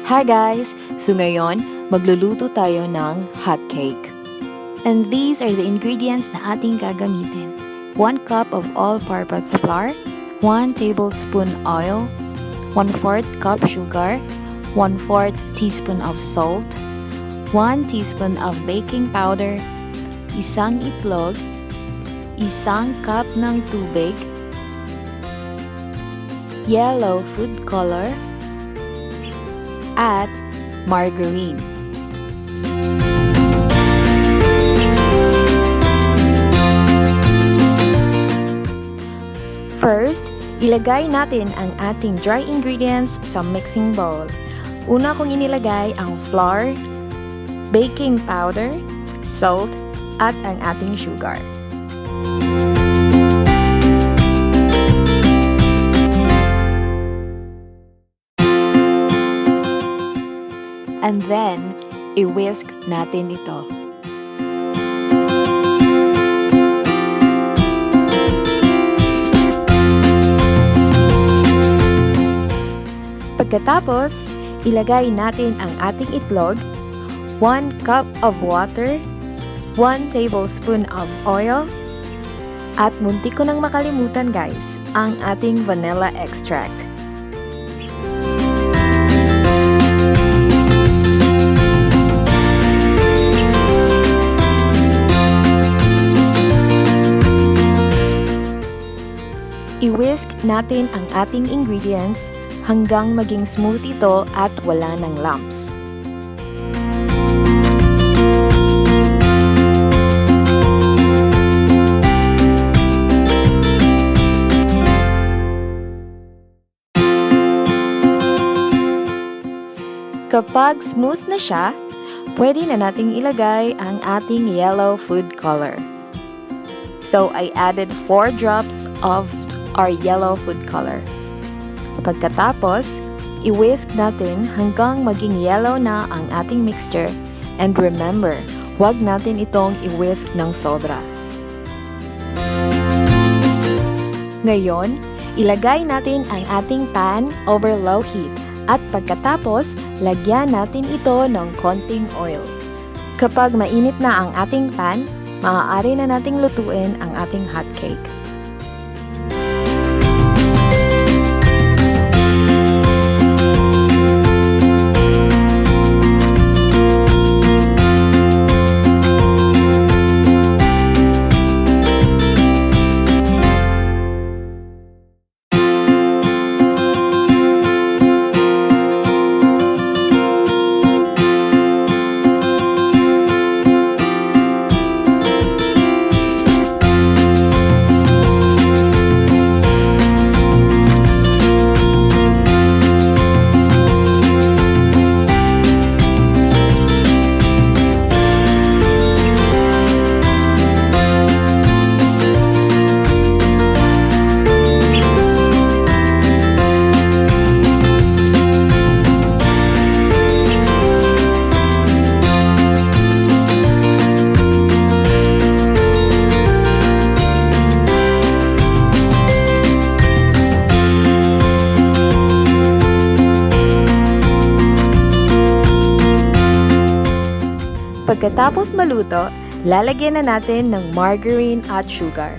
Hi guys! So ngayon, magluluto tayo ng hotcake. And these are the ingredients na ating gagamitin. 1 cup of all-purpose flour, 1 tablespoon oil, 1/4 cup sugar, 1/4 teaspoon of salt, 1 teaspoon of baking powder, isang itlog, isang cup ng tubig, yellow food color, at margarine. First, ilagay natin ang ating dry ingredients sa mixing bowl. Una kong inilagay ang flour, baking powder, salt, at ang ating sugar. And then, i-whisk natin ito. Pagkatapos, ilagay natin ang ating itlog, 1 cup of water, 1 tablespoon of oil, at muntik ko nang makalimutan guys, ang ating vanilla extract. I-whisk natin ang ating ingredients hanggang maging smooth ito at wala ng lumps. Kapag smooth na siya, pwede na nating ilagay ang ating yellow food color. So, I added 4 drops of our yellow food color. Pagkatapos, i-whisk natin hanggang maging yellow na ang ating mixture. And remember, huwag natin itong i-whisk ng sobra. Ngayon, ilagay natin ang ating pan over low heat. At pagkatapos, lagyan natin ito ng konting oil. Kapag mainit na ang ating pan, maaari na nating lutuin ang ating hotcake. Pagkatapos maluto, lalagyan na natin ng margarine at sugar.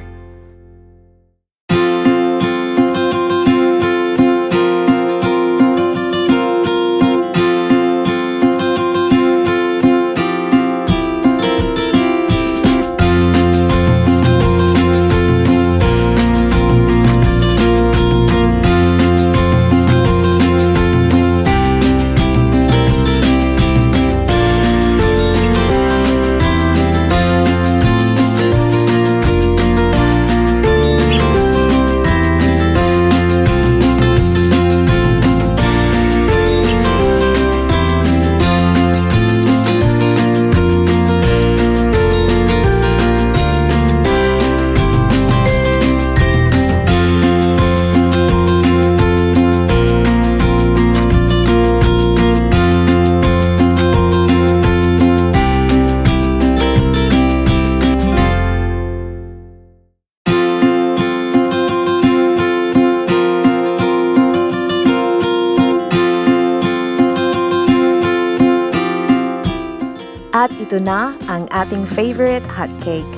At ito na ang ating favorite hotcake.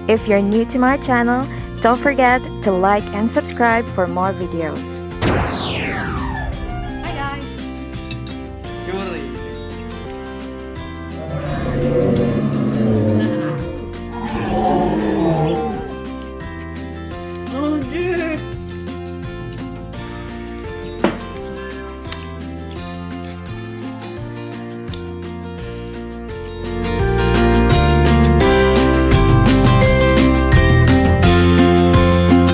If you're new to my channel, don't forget to like and subscribe for more videos.